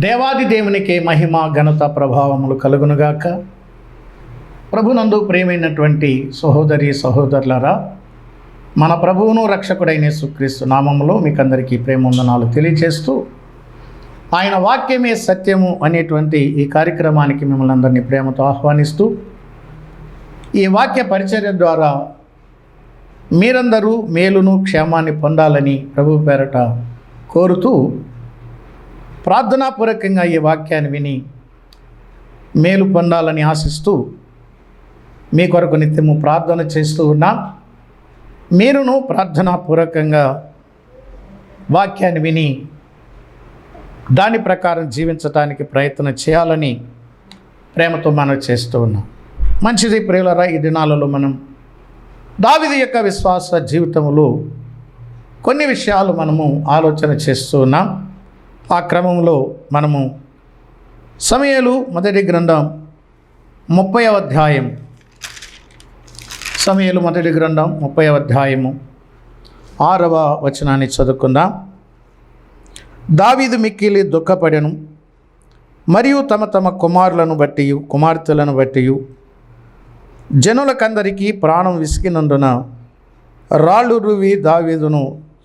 దేవాది దేవునికి మహిమ ఘనత ప్రభావములు కలుగునుగాక. ప్రభునందు ప్రియమైనటువంటి సహోదరి సహోదరులారా, మన ప్రభువును రక్షకుడైన యేసుక్రీస్తు నామములో మీకందరికీ ప్రేమవందనాలు తెలియజేస్తూ, ఆయన వాక్యమే సత్యము అనేటువంటి ఈ కార్యక్రమానికి మిమ్మల్ని అందరినీ ప్రేమతో ఆహ్వానిస్తూ, ఈ వాక్య పరిచర్య ద్వారా మీరందరూ మేలును క్షేమాన్ని పొందాలని ప్రభు పేరట కోరుతూ, ప్రార్థనాపూర్వకంగా ఈ వాక్యాన్ని విని మేలు పొందాలని ఆశిస్తూ మీ కొరకు నిత్యము ప్రార్థన చేస్తూ ఉన్నాం. మీరును ప్రార్థనాపూర్వకంగా వాక్యాన్ని విని దాని ప్రకారం జీవించడానికి ప్రయత్నం చేయాలని ప్రేమతో మనం చేస్తూ ఉన్నాం. మంచిది ప్రియులారా, ఈ దినాలలో మనం దావీదు యొక్క విశ్వాస జీవితంలో కొన్ని విషయాలు మనము ఆలోచన చేస్తూ ఉన్నాం. ఆ క్రమంలో మనము సమూయేలు మొదటి గ్రంథం 30వ అధ్యాయం, సమూయేలు మొదటి గ్రంథం 30వ అధ్యాయము 6వ వచనాన్ని చదువుకుందాం. దావీదు మిక్కిలి దుఃఖపడెను, మరియు తమ తమ కుమారులను బట్టి కుమార్తెలను బట్టి జనులకందరికీ ప్రాణం విసిగినందున రాళ్ళు రువి దావీదును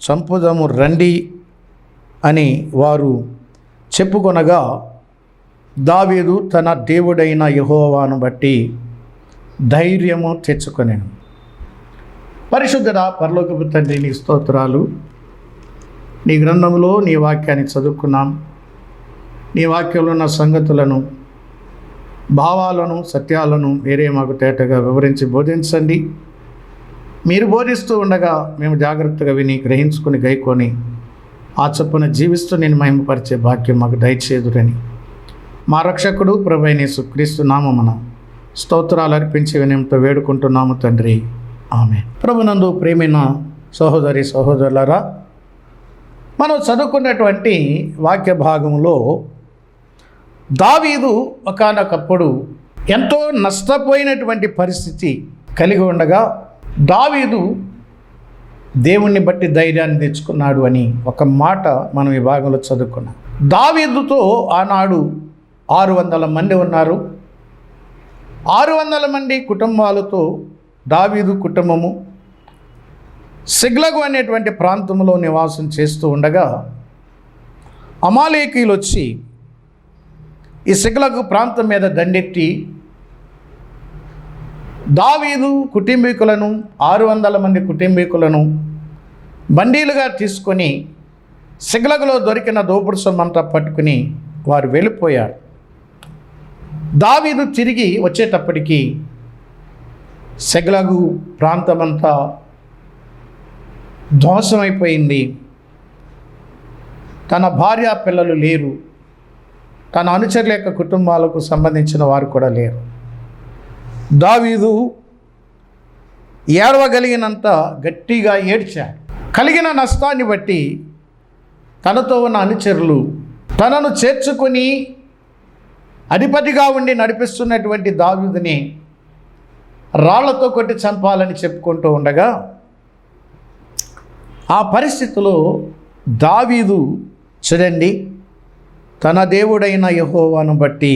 చంపుదము రండి అని వారు చెప్పుకొనగా, దావీదు తన దేవుడైన యెహోవాను బట్టి ధైర్యము తెచ్చుకొనెను. పరిశుద్ధుడా పరలోకపు తండ్రి, నీ స్తోత్రాలు. నీ గ్రంథంలో నీ వాక్యాన్ని చదువుకున్నాం. నీ వాక్యంలో ఉన్న సంగతులను, భావాలను, సత్యాలను మీరే మాకు తేటగా వివరించి బోధించండి. మీరు బోధిస్తూ ఉండగా మేము జాగ్రత్తగా విని గ్రహించుకుని గైకొని ఆ చొప్పున జీవిస్తూ నేను మహిమపరిచే భాగ్యం మాకు దయచేదురని మా రక్షకుడు ప్రభువైన యేసుక్రీస్తు నామమున స్తోత్రాలు అర్పించి వినయంతో వేడుకుంటున్నాము తండ్రి, ఆమేన్. ప్రభునందు ప్రేమైన సహోదరి సహోదరులారా, మనం చదువుకున్నటువంటి వాక్య భాగంలో దావీదు ఒకానొకప్పుడు ఎంతో నష్టపోయినటువంటి పరిస్థితి కలిగి ఉండగా, దావీదు దేవుణ్ణి బట్టి ధైర్యాన్ని తెచ్చుకున్నాడు అని ఒక మాట మనం ఈ భాగంలో చదువుకున్నాం. దావీదుతో ఆనాడు 600 మంది ఉన్నారు. 600 మంది కుటుంబాలతో దావీదు కుటుంబము సిగ్లగు అనేటువంటి ప్రాంతంలో నివాసం చేస్తూ ఉండగా, అమాలేకీయులు వచ్చి ఈ సిగ్లగు ప్రాంతం మీద దండెత్తి దావీదు కుటుంబీకులను 600 మంది కుటుంబీకులను బందీలుగా తీసుకొని సిగ్లగులో దొరికిన దోపుడు సొమ్మంతా పట్టుకుని వారు వెళ్ళిపోయారు. దావీదు తిరిగి వచ్చేటప్పటికి సిగ్లగు ప్రాంతమంతా ధ్వంసమైపోయింది. తన భార్య పిల్లలు లేరు, తన అనుచరుల యొక్క కుటుంబాలకు సంబంధించిన వారు కూడా లేరు. దావీదు ఏడవగలిగినంత గట్టిగా ఏడ్చాడు. కలిగిన నష్టాన్ని బట్టి తనతో ఉన్న అనుచరులు తనను చేర్చుకొని అధిపతిగా ఉండి నడిపిస్తున్నటువంటి దావీదుని రాళ్లతో కొట్టి చంపాలని చెప్పుకుంటూ ఉండగా, ఆ పరిస్థితిలో దావీదు చూడండి, తన దేవుడైన యెహోవాను బట్టి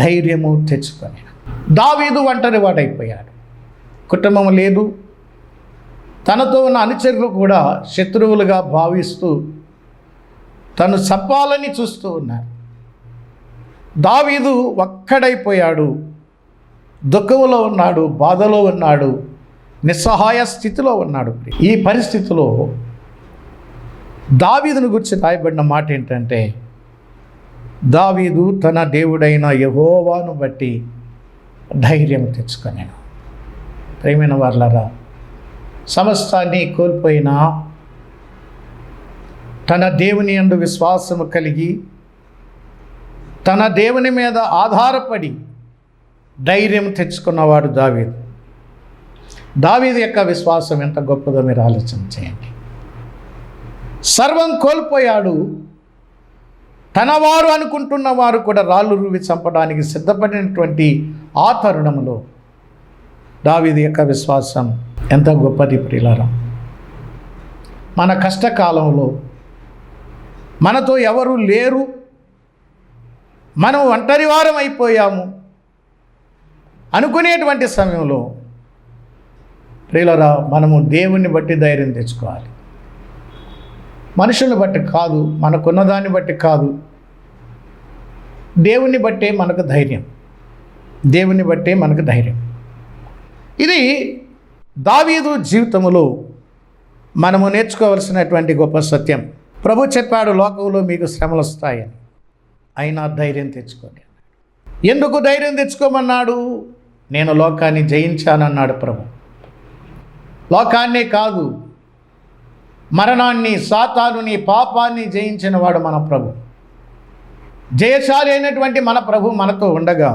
ధైర్యము తెచ్చుకొని, దావీదు ఒంటరి వాడైపోయాడు. కుటుంబం లేదు, తనతో ఉన్న అనుచరులు కూడా శత్రువులుగా భావిస్తూ తను చంపాలని చూస్తూ ఉన్నారు. దావీదు ఒక్కడైపోయాడు, దుఃఖంలో ఉన్నాడు, బాధలో ఉన్నాడు, నిస్సహాయ స్థితిలో ఉన్నాడు. ఈ పరిస్థితిలో దావీదును గురించి రాయబడిన మాట ఏంటంటే, దావీదు తన దేవుడైన యెహోవాను బట్టి ధైర్యం తెచ్చుకొనెను. ప్రియమైన వారలారా, సమస్తాన్ని కోల్పోయినా తన దేవుని యందు విశ్వాసము కలిగి తన దేవుని మీద ఆధారపడి ధైర్యం తెచ్చుకున్నవాడు దావీదు. దావీదు యొక్క విశ్వాసం ఎంత గొప్పదో మీరు ఆలోచన చేయండి. సర్వం కోల్పోయాడు. తన వారు అనుకుంటున్న వారు కూడా రాళ్ళు రువి చంపడానికి సిద్ధపడినటువంటి ఆ తరుణంలో దావీదు యొక్క విశ్వాసం ఎంత గొప్పది ప్రియులారా. మన కష్టకాలంలో మనతో ఎవరు లేరు మనం ఒంటరి వారం అయిపోయాము అనుకునేటువంటి సమయంలో ప్రియులారా, మనము దేవుణ్ణి బట్టి ధైర్యం తెచ్చుకోవాలి. మనుషుల్ని బట్టి కాదు, మనకున్నదాన్ని బట్టి కాదు, దేవుణ్ణి బట్టే మనకు ధైర్యం. దేవుని బట్టే మనకు ధైర్యం. ఇది దావీదు జీవితంలో మనము నేర్చుకోవలసినటువంటి గొప్ప సత్యం. ప్రభు చెప్పాడు, లోకంలో మీకు శ్రమలు వస్తాయని, అయినా ధైర్యం తెచ్చుకోండి. ఎందుకు ధైర్యం తెచ్చుకోమన్నాడు? నేను లోకాన్ని జయించానన్నాడు ప్రభు. లోకాన్నే కాదు, మరణాన్ని, సాతానుని, పాపాన్ని జయించిన వాడు మన ప్రభు. జయశాలి అయినటువంటి మన ప్రభు మనతో ఉండగా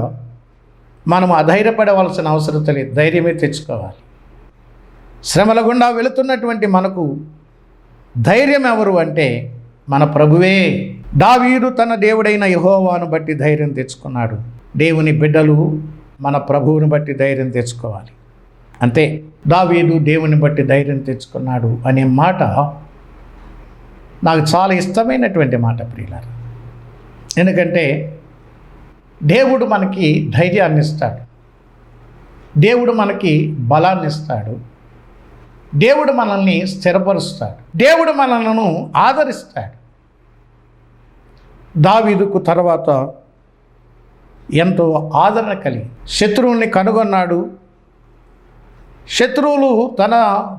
మనం అధైర్యపడవలసిన అవసరం లేదు, ధైర్యమే తెచ్చుకోవాలి. శ్రమల గుండా వెళుతున్నటువంటి మనకు ధైర్యం ఎవరు అంటే మన ప్రభువే. దావీదు తన దేవుడైన యెహోవాను బట్టి ధైర్యం తెచ్చుకున్నాడు. దేవుని బిడ్డలు మన ప్రభువుని బట్టి ధైర్యం తెచ్చుకోవాలి. అంతే, దావీదు దేవుని బట్టి ధైర్యం తెచ్చుకున్నాడు అనే మాట నాకు చాలా ఇష్టమైనటువంటి మాట ప్రియులారా. ఎందుకంటే దేవుడు మనకి ధైర్యాన్ని ఇస్తాడు, దేవుడు మనకి బలాన్ని ఇస్తాడు, దేవుడు మనల్ని స్థిరపరుస్తాడు, దేవుడు మనలను ఆదరిస్తాడు. దావీదుకు తర్వాత ఎంతో ఆదరణ కలిగి శత్రువుల్ని కనుగొన్నాడు. శత్రువులు తన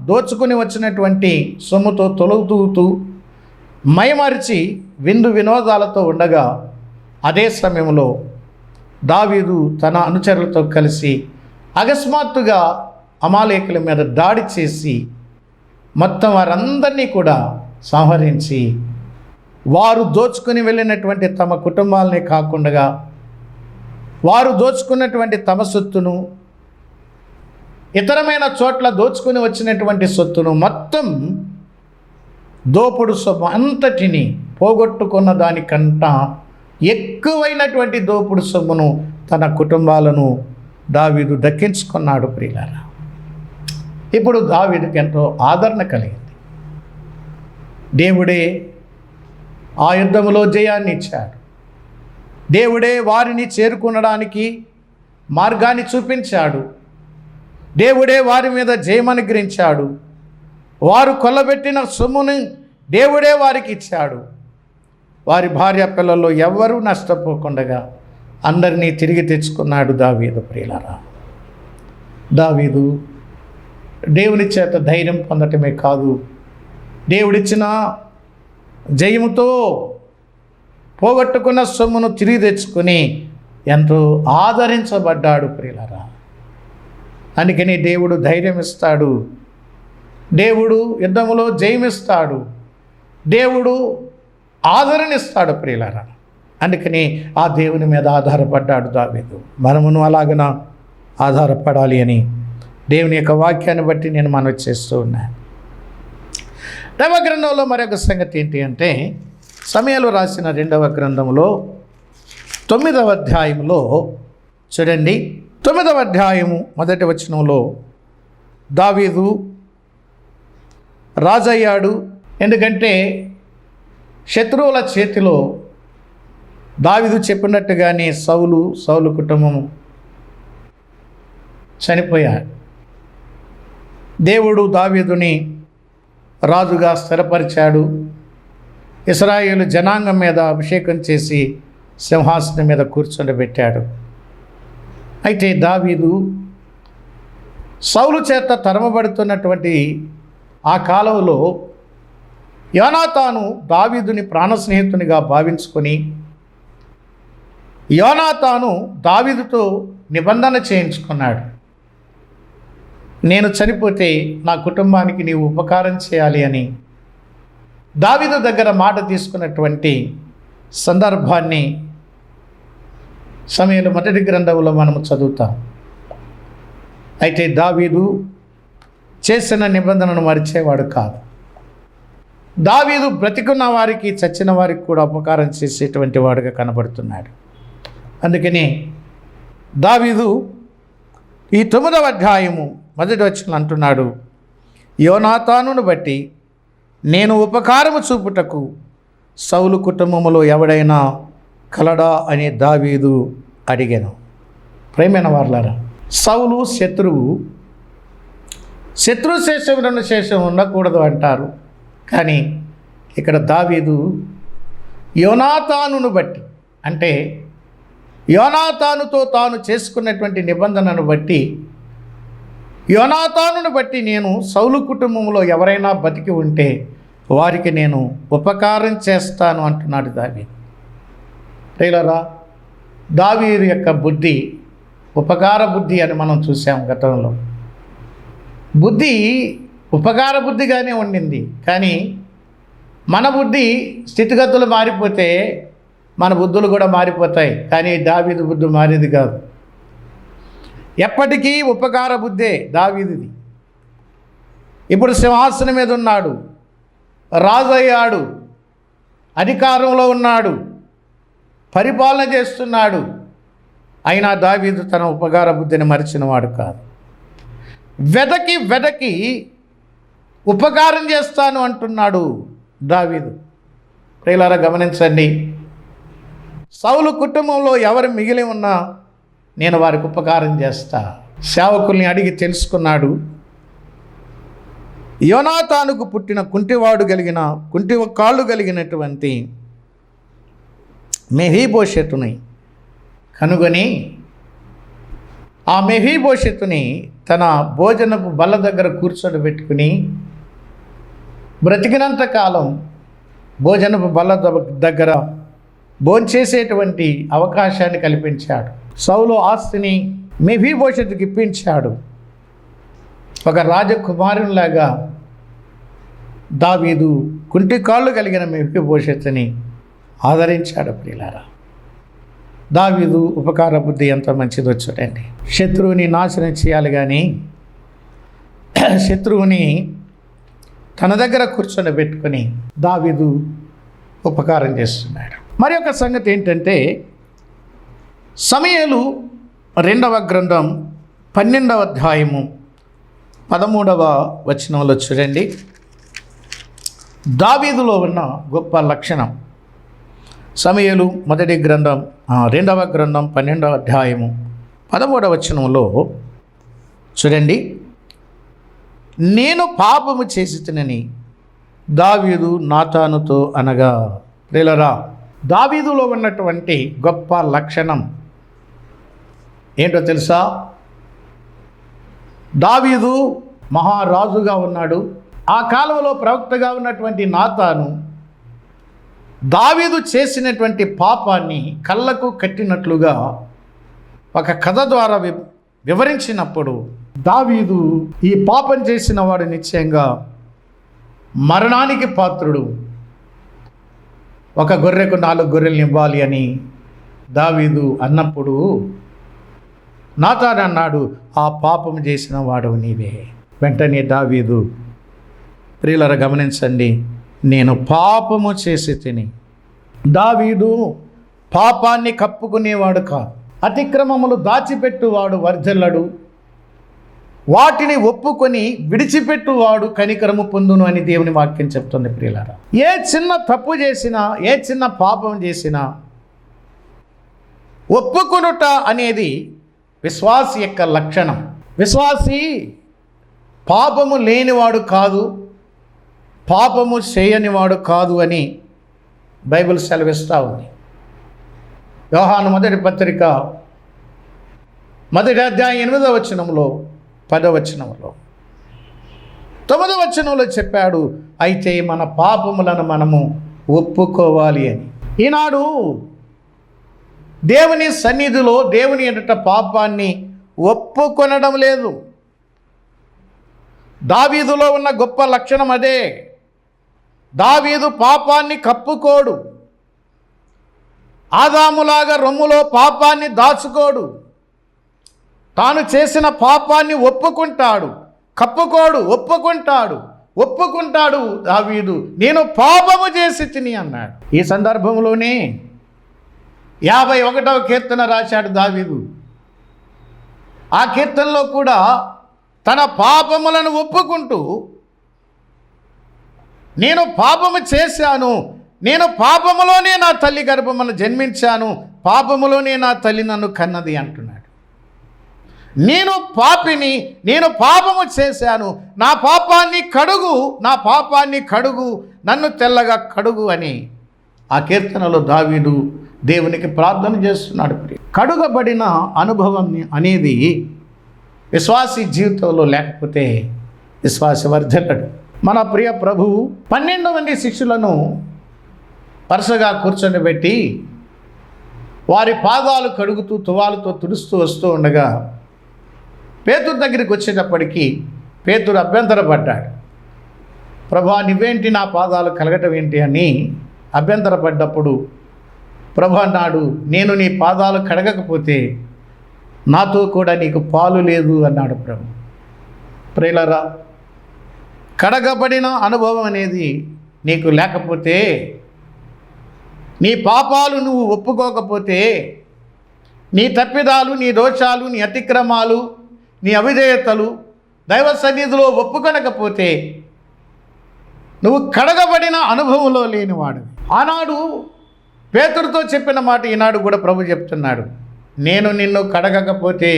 దోచుకుని వచ్చినటువంటి సొమ్ముతో తొలగుతూ మైమరిచి విందు వినోదాలతో ఉండగా అదే సమయంలో దావీదు తన అనుచరులతో కలిసి అకస్మాత్తుగా అమాలేకుల మీద దాడి చేసి మొత్తం వారందరినీ కూడా సంహరించి వారు దోచుకుని వెళ్ళినటువంటి తమ కుటుంబాలనే కాకుండా వారు దోచుకున్నటువంటి తమ సొత్తును, ఇతరమైన చోట్ల దోచుకుని వచ్చినటువంటి సొత్తును, మొత్తం దోపుడు సొమ్ము అంతటిని, పోగొట్టుకున్న దానికంట ఎక్కువైనటువంటి దోపుడు సొమ్మును తన కుటుంబాలను దావీదు దక్కించుకున్నాడు ప్రియులారా. ఇప్పుడు దావీదుకి ఎంతో ఆదరణ కలిగింది. దేవుడే ఆ యుద్ధములో జయాన్ని ఇచ్చాడు. దేవుడే వారిని చేరుకునడానికి మార్గాన్ని చూపించాడు. దేవుడే వారి మీద జయమనుగ్రహించాడు. వారు కొల్లబెట్టిన సొమ్ముని దేవుడే వారికి ఇచ్చాడు. వారి భార్య పిల్లల్లో ఎవ్వరూ నష్టపోకుండా అందరినీ తిరిగి తెచ్చుకున్నాడు దావీదు ప్రియులారా. దావీదు దేవుని చేత ధైర్యం పొందటమే కాదు, దేవుడిచ్చిన జయముతో పోగొట్టుకున్న సొమ్మును తిరిగి తెచ్చుకొని ఎంతో ఆదరించబడ్డాడు ప్రియులారా. అందుకని దేవుడు ధైర్యం ఇస్తాడు, దేవుడు యుద్ధములో జయమిస్తాడు, దేవుడు ఆదరణిస్తాడు ప్రియులారా. అందుకని ఆ దేవుని మీద ఆధారపడ్డాడు దావీదు. మనమును అలాగన ఆధారపడాలి అని దేవుని యొక్క వాక్యాన్ని బట్టి నేను మనవి చేస్తూ ఉన్నాను. రెండవ గ్రంథంలో మరొక సంగతి ఏంటి అంటే, సమూయేలు రాసిన 2వ గ్రంథంలో 9వ అధ్యాయంలో చూడండి, 9వ అధ్యాయము 1వ వచనంలో దావీదు రాజయ్యాడు. ఎందుకంటే శత్రువుల చేతిలో దావీదు చెప్పినట్టుగానే సౌలు కుటుంబం చనిపోయాడు. దేవుడు దావీదుని రాజుగా స్థిరపరిచాడు. ఇశ్రాయేలు జనాంగం మీద అభిషేకం చేసి సింహాసనం మీద కూర్చొనిబెట్టాడు. అయితే దావీదు సౌలు చేత తరమబడుతున్నటువంటి ఆ కాలంలో యోనాతాను దావీదుని ప్రాణ స్నేహితునిగా భావించుకొని యోనాతాను దావీదుతో నిబంధన చేయించుకున్నాడు. నేను చనిపోతే నా కుటుంబానికి నీవు ఉపకారం చేయాలి అని దావీదు దగ్గర మాట తీసుకున్నటువంటి సందర్భాన్ని సమూయేలు 1వ గ్రంథంలో మనము చదువుతాం. అయితే దావీదు చేసిన నిబంధనను మరిచేవాడు కాదు. దావీదు బ్రతికున్న వారికి, చచ్చిన వారికి కూడా ఉపకారం చేసేటువంటి వాడుగా కనబడుతున్నాడు. అందుకని దావీదు ఈ 9వ అధ్యాయము 1వ వచనం అంటున్నాడు, యోనాతానును బట్టి నేను ఉపకారము చూపుటకు సౌలు కుటుంబములో ఎవడైనా కలడా అని దావీదు అడిగాను. ప్రేమైన వారలారా, సౌలు శత్రువు, శత్రు శేషం ఉండకూడదు అంటారు. కానీ ఇక్కడ దావీదు యోనాతానును బట్టి, అంటే యోనాతానుతో తాను చేసుకున్నటువంటి నిబంధనను బట్టి, యోనాతానును బట్టి నేను సౌలు కుటుంబంలో ఎవరైనా బతికి ఉంటే వారికి నేను ఉపకారం చేస్తాను అంటున్నాడు దావీదు. ప్రియులారా, దావీదు యొక్క బుద్ధి ఉపకార బుద్ధి అని మనం చూసాం గతంలో. బుద్ధి ఉపకార బుద్ధిగానే ఉండింది. కానీ మన బుద్ధి స్థితిగతులు మారిపోతే మన బుద్ధులు కూడా మారిపోతాయి. కానీ దావీదు బుద్ధి మారేది కాదు. ఎప్పటికీ ఉపకార బుద్ధే దావీదుది. ఇప్పుడు సింహాసనం మీద ఉన్నాడు, రాజు అయ్యాడు, అధికారంలో ఉన్నాడు, పరిపాలన చేస్తున్నాడు. అయినా దావీదు తన ఉపకార బుద్ధిని మరిచినవాడు కాదు. వెదకి ఉపకారం చేస్తాను అంటున్నాడు దావీదు. ప్రియులారా, గమనించండి, సౌలు కుటుంబంలో ఎవరు మిగిలి ఉన్నా నేను వారికి ఉపకారం చేస్తా. సేవకుల్ని అడిగి తెలుసుకున్నాడు. యోనాతానుకు పుట్టిన కుంటి కాళ్ళు కలిగినటువంటి మెఫీబోషెతుని కనుగొని ఆ మెఫీబోషెతుని తన భోజనపు బల్ల దగ్గర కూర్చోబెట్టుకుని బ్రతికినంత కాలం భోజనపు బల్ల దగ్గర భోంచేసేటువంటి అవకాశాన్ని కల్పించాడు. సౌలు ఆస్తిని మెఫీబోషెతుకి ఇప్పించాడు. ఒక రాజకుమారునిలాగా దావీదు కుంటి కాళ్ళు కలిగిన మెఫీబోషెతుని ఆదరించాడు. ప్రియులారా, దావీదు ఉపకార బుద్ధి ఎంత మంచిదో చూడండి. శత్రువుని నాశనం చేయాలి, కానీ శత్రువుని తన దగ్గర కూర్చొని దావీదు ఉపకారం చేస్తున్నాడు. మరి ఒక సంగతి ఏంటంటే, సమూయేలు 2వ గ్రంథం 12వ అధ్యాయము 13వ వచనంలో చూడండి, దావీదులో ఉన్న గొప్ప లక్షణం. సమూయేలు 2వ గ్రంథం 12వ అధ్యాయము 13వ వచనంలో చూడండి, నేను పాపము చేసి తినని దావీదు నాతానుతో అనగా. ప్రియులారా, దావీదులో ఉన్నటువంటి గొప్ప లక్షణం ఏంటో తెలుసా? దావీదు మహారాజుగా ఉన్నాడు. ఆ కాలంలో ప్రవక్తగా ఉన్నటువంటి నాతాను దావీదు చేసినటువంటి పాపాన్ని కళ్ళకు కట్టినట్లుగా ఒక కథ ద్వారా వివరించినప్పుడు, దావీదు ఈ పాపం చేసిన వాడు నిశ్చయంగా మరణానికి పాత్రుడు, ఒక గొర్రెకు 4 గొర్రెలు ఇవ్వాలి అని దావీదు అన్నప్పుడు నాతాను అన్నాడు, ఆ పాపం చేసిన వాడవు నీవే. వెంటనే దావీదు, ప్రియులారా గమనించండి, నేను పాపము చేసి తిని. దావీదు పాపాన్ని కప్పుకునేవాడు కాదు, అతిక్రమములు దాచిపెట్టువాడు వర్ధిల్లడు, వాటిని ఒప్పుకొని విడిచిపెట్టువాడు కనికరము పొందును అని దేవుని వాక్యం చెప్తుంది. ప్రియులారా, ఏ చిన్న తప్పు చేసినా, ఏ చిన్న పాపం చేసినా ఒప్పుకొనుట అనేది విశ్వాసి యొక్క లక్షణం. విశ్వాసి పాపము లేనివాడు కాదు, పాపము చేయనివాడు కాదు అని బైబిల్ సెలవిస్తూ ఉంది. యోహాను 1వ పత్రిక 1వ అధ్యాయం 8వ వచనంలో 10వ వచనంలో 9వ వచనంలో చెప్పాడు, అయితే మన పాపములను మనము ఒప్పుకోవాలి అని. ఈనాడు దేవుని సన్నిధిలో దేవుని ఎదుట పాపాన్ని ఒప్పుకొనడం లేదు. దావీదులో ఉన్న గొప్ప లక్షణం అదే. దావీదు పాపాన్ని కప్పుకోడు, ఆదాములాగా రొమ్ములో పాపాన్ని దాచుకోడు. తాను చేసిన పాపాన్ని ఒప్పుకుంటాడు, కప్పుకోడు, ఒప్పుకుంటాడు. దావీదు నేను పాపము చేసి తిని అన్నాడు. ఈ సందర్భంలోనే 51వ కీర్తన రాశాడు దావీదు. ఆ కీర్తనలో కూడా తన పాపములను ఒప్పుకుంటూ, నేను పాపము చేశాను, నేను పాపములోనే నా తల్లి గర్భమున జన్మించాను, పాపములోనే నా తల్లి నన్ను కన్నది అంటున్నాడు. నేను పాపిని, నేను పాపము చేశాను, నా పాపాన్ని కడుగు, నన్ను తెల్లగా కడుగు అని ఆ కీర్తనలో దావీదు దేవునికి ప్రార్థన చేస్తున్నాడు. కడుగబడిన అనుభవం అనేది విశ్వాసి జీవితంలో లేకపోతే విశ్వాసి వర్ధిల్లడు. మన ప్రియ ప్రభువు 12 మంది శిష్యులను వరుసగా కూర్చొని వారి పాదాలు కడుగుతూ తువాలుతో తుడుస్తూ వస్తూ ఉండగా పేతురు దగ్గరికి వచ్చేటప్పటికి పేతురు అభ్యంతరపడ్డాడు. ప్రభా, నువ్వేంటి నా పాదాలు కలగటం ఏంటి అని అభ్యంతరపడ్డప్పుడు ప్రభు అన్నాడు, నేను నీ పాదాలు కడగకపోతే నాతో కూడా నీకు పాలు లేదు అన్నాడు ప్రభు. ప్రియులారా, కడగబడిన అనుభవం అనేది నీకు లేకపోతే, నీ పాపాలు నువ్వు ఒప్పుకోకపోతే, నీ తప్పిదాలు, నీ దోషాలు, నీ అతిక్రమాలు, నీ అవిధేయతలు దైవ సన్నిధిలో ఒప్పుకొనకపోతే నువ్వు కడగబడిన అనుభవంలో లేనివాడు. ఆనాడు పేతురుతో చెప్పిన మాట ఈనాడు కూడా ప్రభు చెప్తున్నాడు. నేను నిన్ను కడగకపోతే,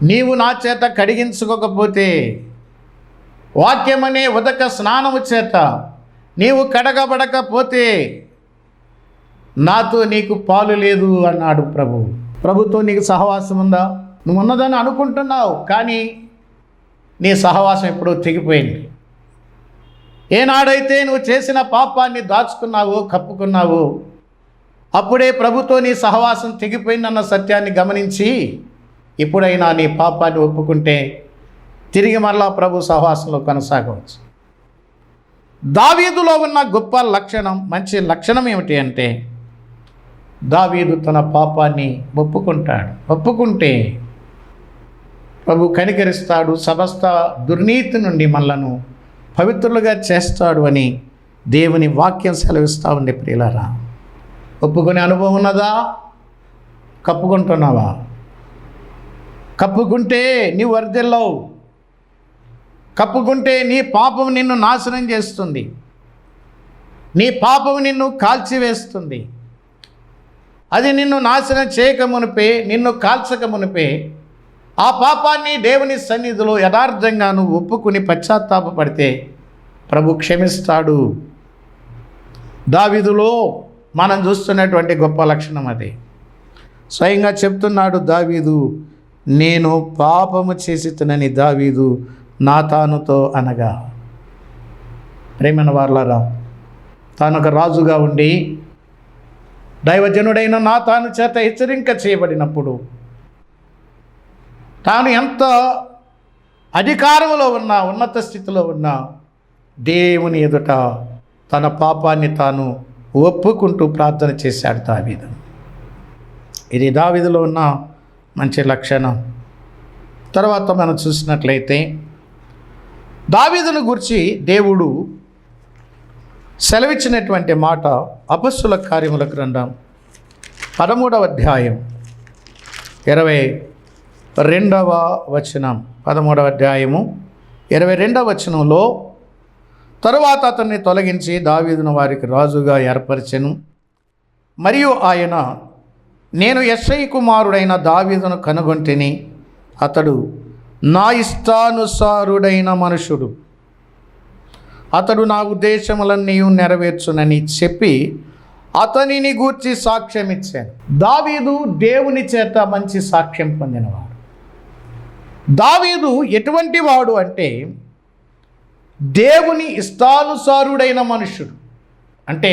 నీవు నా చేత కడిగించుకోకపోతే, వాక్యమనే ఉదక స్నానము చేత నీవు కడగబడకపోతే నాతో నీకు పాలు లేదు అన్నాడు ప్రభు. ప్రభుతో నీకు సహవాసం ఉందా? నువ్వు ఉన్నదని అనుకుంటున్నావు, కానీ నీ సహవాసం ఎప్పుడో తెగిపోయింది. ఏనాడైతే నువ్వు చేసిన పాపాన్ని దాచుకున్నావో, కప్పుకున్నావో, అప్పుడే ప్రభుతో నీ సహవాసం తెగిపోయిందన్న సత్యాన్ని గమనించి ఇప్పుడైనా నీ పాపాన్ని ఒప్పుకుంటే తిరిగి మరలా ప్రభు సహవాసంలో కొనసాగవచ్చు. దావీదులో ఉన్న గొప్ప లక్షణం, మంచి లక్షణం ఏమిటి అంటే, దావీదు తన పాపాన్ని ఒప్పుకుంటాడు. ఒప్పుకుంటే ప్రభు కనికరిస్తాడు, సమస్త దుర్నీతి నుండి మనలను పవిత్రులుగా చేస్తాడు అని దేవుని వాక్యం సెలవిస్తూ ఉంది. ప్రియులారా, ఒప్పుకునే అనుభవం ఉన్నదా? కప్పుకుంటున్నావా? కప్పుకుంటే నీవు వర్ధిల్లవు. కప్పుకుంటే నీ పాపం నిన్ను నాశనం చేస్తుంది, నీ పాపం నిన్ను కాల్చివేస్తుంది. అది నిన్ను నాశనం చేయకమునిపే, నిన్ను కాల్చకమునిపే ఆ పాపాన్ని దేవుని సన్నిధిలో యథార్థంగా నువ్వు ఒప్పుకుని పశ్చాత్తాపపడితే ప్రభు క్షమిస్తాడు. దావీదులో మనం చూస్తున్నటువంటి గొప్ప లక్షణం అది. స్వయంగా చెప్తున్నాడు దావీదు, నేను పాపము చేసితనని దావీదు నాతానుతో అనగా. ప్రేమైన వారలారా, తాను ఒక రాజుగా ఉండి దైవజనుడైన నాతాను చేత హెచ్చరిక చేయబడినప్పుడు, తాను ఎంత అధికారంలో ఉన్నా, ఉన్నత స్థితిలో ఉన్నా, దేవుని ఎదుట తన పాపాన్ని తాను ఒప్పుకుంటూ ప్రార్థన చేశాడు దావీదు. ఇది దావీదులో ఉన్న మంచి లక్షణం. తర్వాత మనం చూసినట్లయితే దావీదును గురించి దేవుడు సెలవిచ్చినటువంటి మాట అపొస్తలుల కార్యముల గ్రంథం 13వ అధ్యాయం 22వ వచనం. 13వ అధ్యాయము 22వ వచనంలో, తరువాత అతన్ని తొలగించి దావీదును వారికి రాజుగా ఏర్పరిచెను. మరియు ఆయన, నేను యెష్షయి కుమారుడైన దావీదును కనుగొంటిని, అతడు నా ఇష్టానుసారుడైన మనుషుడు, అతడు నా ఉద్దేశములన్నీ నెరవేర్చునని చెప్పి అతనిని గూర్చి సాక్ష్యం ఇచ్చాను. దావీదు దేవుని చేత మంచి సాక్ష్యం పొందినవాడు. దావీదు ఎటువంటి వాడు అంటే, దేవుని ఇష్టానుసారుడైన మనుషుడు. అంటే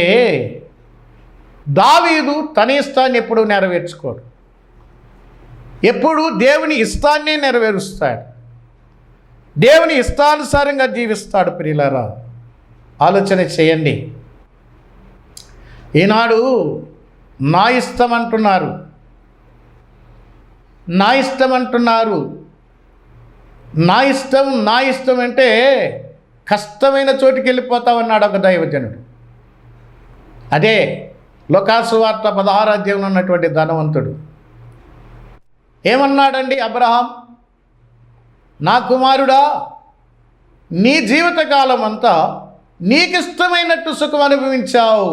దావీదు తన ఇష్టాన్ని ఎప్పుడూ నెరవేర్చుకోడు, ఎప్పుడు దేవుని ఇష్టాన్నే నెరవేరుస్తాడు, దేవుని ఇష్టానుసారంగా జీవిస్తాడు. ప్రియులారా, ఆలోచన చేయండి. ఈనాడు నా ఇష్టం అంటున్నారు, నా ఇష్టం అంటున్నారు. నా ఇష్టం అంటే కష్టమైన చోటుకి వెళ్ళిపోతామన్నాడు ఒక దైవజనుడు. అదే లూకాసు వార్త 16వ అధ్యాయంలో ఉన్నటువంటి ధనవంతుడు ఏమన్నాడండి? అబ్రహాం, నా కుమారుడా, నీ జీవితకాలం అంతా నీకు ఇష్టమైనట్టు సుఖం అనుభవించావు,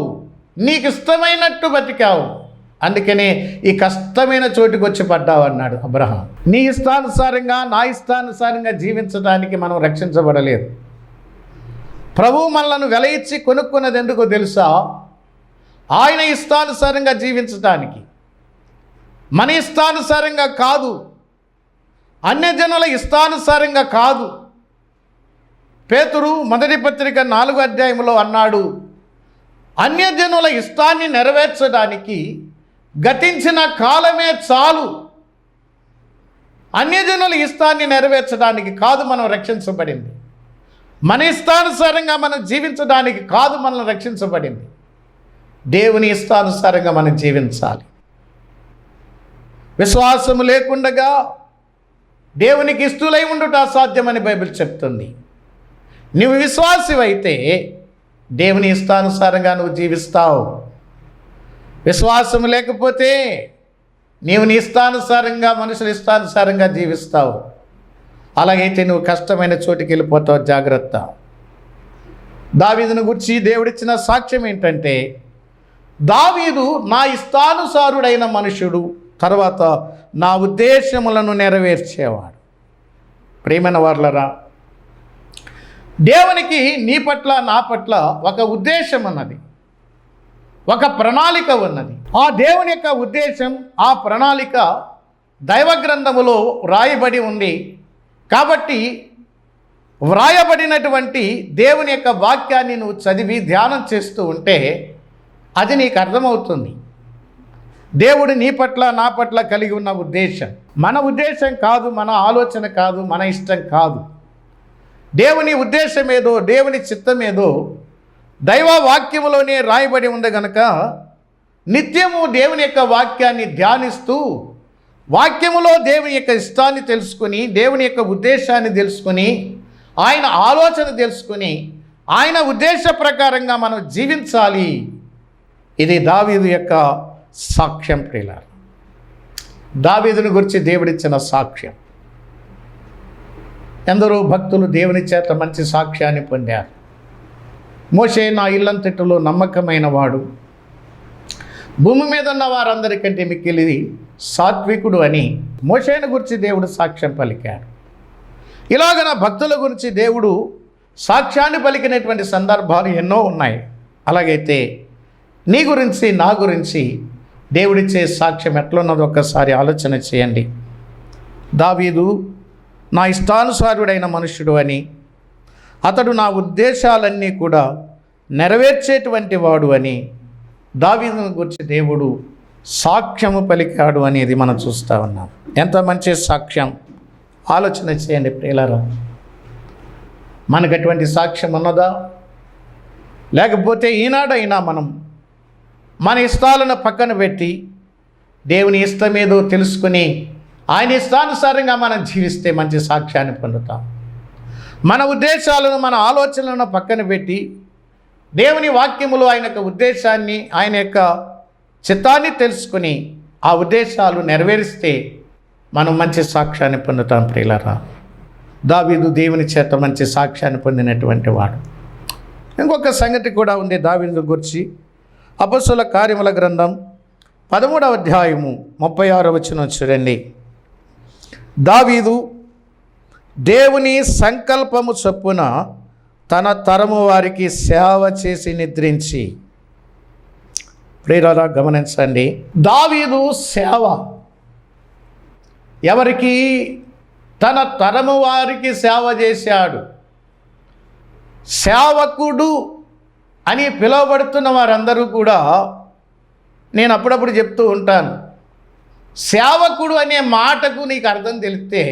నీకు ఇష్టమైనట్టు బతికావు, అందుకనే ఈ కష్టమైన చోటుకు వచ్చి పడ్డావు అన్నాడు అబ్రహాం. నీ ఇష్టానుసారంగా నా ఇష్టానుసారంగా జీవించడానికి మనం రక్షించబడలేదు. ప్రభువు మనలను వెల ఇచ్చి కొనుక్కున్నది ఎందుకో తెలుసా? ఆయన ఇష్టానుసారంగా జీవించటానికి, మన ఇష్టానుసారంగా కాదు, అన్యజనుల ఇష్టానుసారంగా కాదు. పేతురు మొదటి పత్రిక 4వ అధ్యాయంలో అన్నాడు, అన్యజనుల ఇష్టాన్ని నెరవేర్చడానికి గతించిన కాలమే చాలు. అన్యజనుల ఇష్టాన్ని నెరవేర్చడానికి కాదు మనం రక్షించబడింది, మన ఇష్టానుసారంగా మనం జీవించడానికి కాదు మనం రక్షించబడింది. దేవుని ఇష్టానుసారంగా మనం జీవించాలి. విశ్వాసము లేకుండగా దేవునికి ఇష్టలై ఉండుట అసాధ్యమని బైబిల్ చెప్తుంది. నువ్వు విశ్వాసివైతే దేవుని ఇష్టానుసారంగా నువ్వు జీవిస్తావు. విశ్వాసం లేకపోతే నీవు నీ ఇష్టానుసారంగా, మనుషుల ఇష్టానుసారంగా జీవిస్తావు. అలాగైతే నువ్వు కష్టమైన చోటుకి వెళ్ళిపోతావు. జాగ్రత్త. దావీదును గురించి దేవుడిచ్చిన సాక్ష్యం ఏంటంటే, దావీదు నా ఇష్టానుసారుడైన మనుషుడు, తర్వాత నా ఉద్దేశములను నెరవేర్చేవాడు. ప్రియమైన వారలారా, దేవునికి నీ పట్ల నా పట్ల ఒక ఉద్దేశం ఉన్నది, ఒక ప్రణాళిక ఉన్నది. ఆ దేవుని యొక్క ఉద్దేశం, ఆ ప్రణాళిక దైవ గ్రంథములో వ్రాయబడి ఉంది. కాబట్టి వ్రాయబడినటువంటి దేవుని యొక్క వాక్యాన్ని నువ్వు చదివి ధ్యానం చేస్తూ ఉంటే అది నీకు అర్థమవుతుంది. దేవుడు నీ పట్ల నా పట్ల కలిగి ఉన్న ఉద్దేశం మన ఉద్దేశం కాదు, మన ఆలోచన కాదు, మన ఇష్టం కాదు. దేవుని ఉద్దేశం ఏదో, దేవుని చిత్తం ఏదో దైవ వాక్యములోనే రాయబడి ఉంది గనుక నిత్యము దేవుని యొక్క వాక్యాన్ని ధ్యానిస్తూ, వాక్యములో దేవుని యొక్క ఇష్టాన్ని తెలుసుకుని, దేవుని యొక్క ఉద్దేశాన్ని తెలుసుకుని, ఆయన ఆలోచన తెలుసుకుని, ఆయన ఉద్దేశ ప్రకారంగా మనం జీవించాలి. ఇది దావీదు యొక్క సాక్ష్యం. ప్రియులారా, దావీదుని గురించి దేవుడిచ్చిన సాక్ష్యం. ఎందరో భక్తులు దేవుని చేత మంచి సాక్ష్యాన్ని పొందారు. మోషే నా ఇల్లంతటిలో నమ్మకమైన వాడు, భూమి మీద ఉన్న వారందరికంటే మిక్కిలి సాత్వికుడు అని మోషేను గురించి దేవుడు సాక్ష్యం పలికాడు. ఇలాగ భక్తుల గురించి దేవుడు సాక్ష్యాన్ని పలికినటువంటి సందర్భాలు ఎన్నో ఉన్నాయి. అలాగైతే నీ గురించి, నా గురించి దేవుడిచ్చే సాక్ష్యం ఎట్లున్నదో ఒక్కసారి ఆలోచన చేయండి. దావీదు నా ఇష్టానుసారుడైన మనుష్యుడు అని, అతడు నా ఉద్దేశాలన్నీ కూడా నెరవేర్చేటువంటి వాడు అని దావీదును గురించి దేవుడు సాక్ష్యము పలికాడు అనేది మనం చూస్తూ ఉన్నాం. ఎంత మంచి సాక్ష్యం! ఆలోచన చేయండి ప్రియులారా. మనకు అటువంటి సాక్ష్యం ఉన్నదా? లేకపోతే ఈనాడైనా మనం మన ఇష్టాలను పక్కన పెట్టి దేవుని ఇష్టమేదో తెలుసుకుని ఆయన ఇష్టానుసారంగా మనం జీవిస్తే మంచి సాక్ష్యాన్ని పొందుతాం. మన ఉద్దేశాలను, మన ఆలోచనలను పక్కన పెట్టి దేవుని వాక్యములో ఆయన యొక్క ఉద్దేశాన్ని, ఆయన యొక్క చిత్తాన్ని తెలుసుకుని ఆ ఉద్దేశాలు నెరవేరిస్తే మనం మంచి సాక్ష్యాన్ని పొందుతాం. ప్రియులారా, దావీదు దేవుని చేత మంచి సాక్ష్యాన్ని పొందినటువంటి వాడు. ఇంకొక సంగతి కూడా ఉంది దావీదు గురించి. అపొస్తలుల కార్యముల గ్రంథం 13వ అధ్యాయము 36వ వచనం చూడండి. దావీదు దేవుని సంకల్పము చొప్పున తన తరము వారికి సేవ చేసి నిద్రించి. ప్రియులారా, గమనించండి. దావీదు సేవ ఎవరికి? తన తరము వారికి సేవ చేశాడు. సేవకుడు అని పిలువబడుతున్న వారందరూ కూడా, నేను అప్పుడప్పుడు చెప్తూ ఉంటాను, సేవకుడు అనే మాటకు నీకు అర్థం తెలిస్తే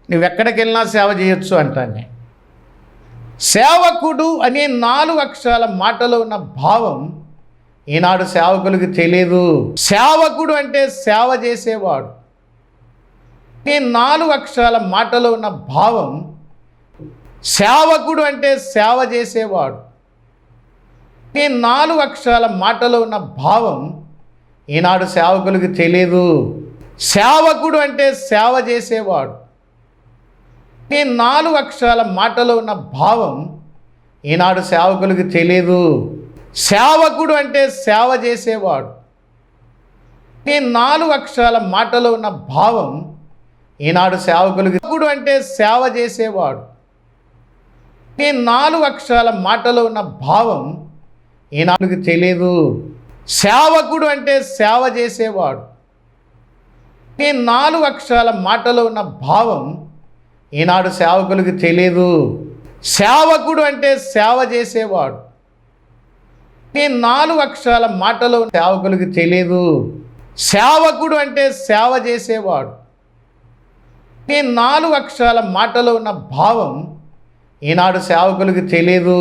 నువ్వెక్కడికి వెళ్ళినా సేవ చేయొచ్చు అంటాను. సేవకుడు అనే 4 అక్షరాల మాటలో ఉన్న భావం ఈనాడు సేవకులకు తెలియదు. సేవకుడు అంటే సేవ చేసేవాడు. ఈ 4 అక్షరాల మాటలో ఉన్న భావం, సేవకుడు అంటే సేవ చేసేవాడు. ఈ 4 అక్షరాల మాటలో ఉన్న భావం ఈనాడు సేవకులకు తెలియదు. సేవకుడు అంటే సేవ చేసేవాడు. ఈ 4 అక్షరాల మాటలో ఉన్న భావం ఈనాడు సేవకులకు తెలియదు. సేవకుడు అంటే సేవ చేసేవాడు. ఈ 4 అక్షరాల మాటలో ఉన్న భావం ఈనాడు సేవకుడు అంటే సేవ చేసేవాడు. ఈ 4 అక్షరాల మాటలో ఉన్న భావం ఈనాడుకి తెలియదు. సేవకుడు అంటే సేవ చేసేవాడు. ఈ 4 అక్షరాల మాటలో ఉన్న భావం ఈనాడు సేవకులకు తెలియదు. సేవకుడు అంటే సేవ చేసేవాడు. ఈ 4 అక్షరాల మాటలో సేవకులకు తెలియదు. సేవకుడు అంటే సేవ చేసేవాడు. ఈ 4 అక్షరాల మాటలో ఉన్న భావం ఈనాడు సేవకులకు తెలియదు.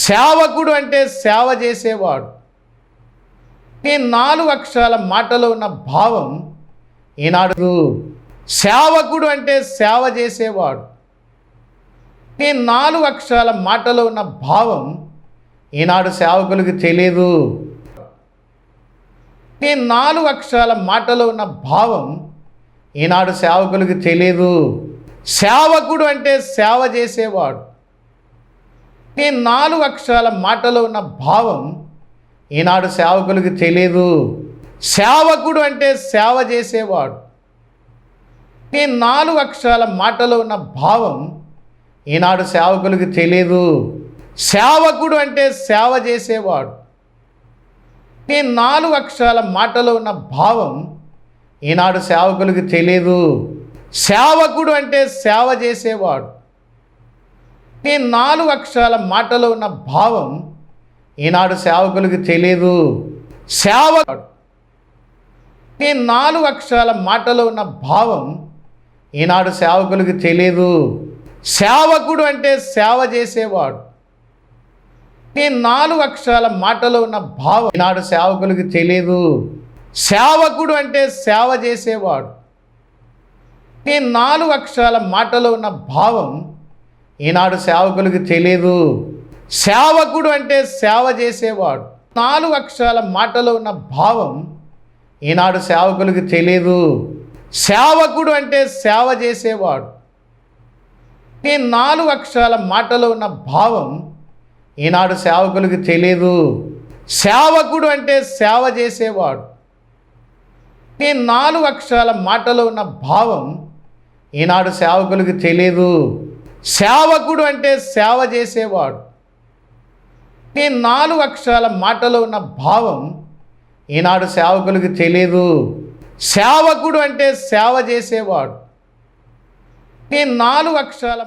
సేవకుడు అంటే సేవ చేసేవాడు. ఈ 4 అక్షరాల మాటలో ఉన్న భావం ఈనాడు సేవకుడు అంటే సేవ చేసేవాడు. ఈ 4 అక్షరాల మాటలో ఉన్న భావం ఈనాడు సేవకులకు తెలియదు. ఈ 4 అక్షరాల మాటలో ఉన్న భావం ఈనాడు సేవకులకు తెలియదు. సేవకుడు అంటే సేవ చేసేవాడు. ఈ 4 అక్షరాల మాటలో ఉన్న భావం ఈనాడు సేవకులకు తెలియదు. సేవకుడు అంటే సేవ చేసేవాడు. ఈ 4 అక్షరాల మాటలో ఉన్న భావం ఈనాడు సేవకులకు తెలియదు. సేవకుడు అంటే సేవ చేసేవాడు. ఈ 4 అక్షరాల మాటలో ఉన్న భావం ఈనాడు సేవకులకు తెలియదు. సేవకుడు అంటే సేవ చేసేవాడు. ఈ 4 అక్షరాల మాటలో ఉన్న భావం ఈనాడు సేవకులకు తెలియదు. సేవకుడు ఈ 4 అక్షరాల మాటలో ఉన్న భావం ఈనాడు సేవకులకు తెలియదు. సేవకుడు అంటే సేవ చేసేవాడు. ఈ 4 అక్షరాల మాటలో ఉన్న భావం ఈనాడు సేవకులకు తెలియదు. సేవకుడు అంటే సేవ చేసేవాడు. ఈ 4 అక్షరాల మాటలో ఉన్న భావం ఈనాడు సేవకులకు తెలియదు. సేవకుడు అంటే సేవ చేసేవాడు. 4 అక్షరాల మాటలో ఉన్న భావం ఈనాడు సేవకులకు తెలియదు. సేవకుడు అంటే సేవ చేసేవాడు. ఈ 4 అక్షరాల మాటలో ఉన్న భావం ఈనాడు సేవకులకు తెలియదు. సేవకుడు అంటే సేవ చేసేవాడు. ఈ 4 అక్షరాల మాటలో ఉన్న భావం ఈనాడు సేవకులకు తెలియదు. సేవకుడు అంటే సేవ చేసేవాడు. ఈ 4 అక్షరాల మాటలో ఉన్న భావం ఈనాడు సేవకులకు తెలియదు. సేవకుడు అంటే సేవ చేసేవాడు. ఈ 4 అక్షరాల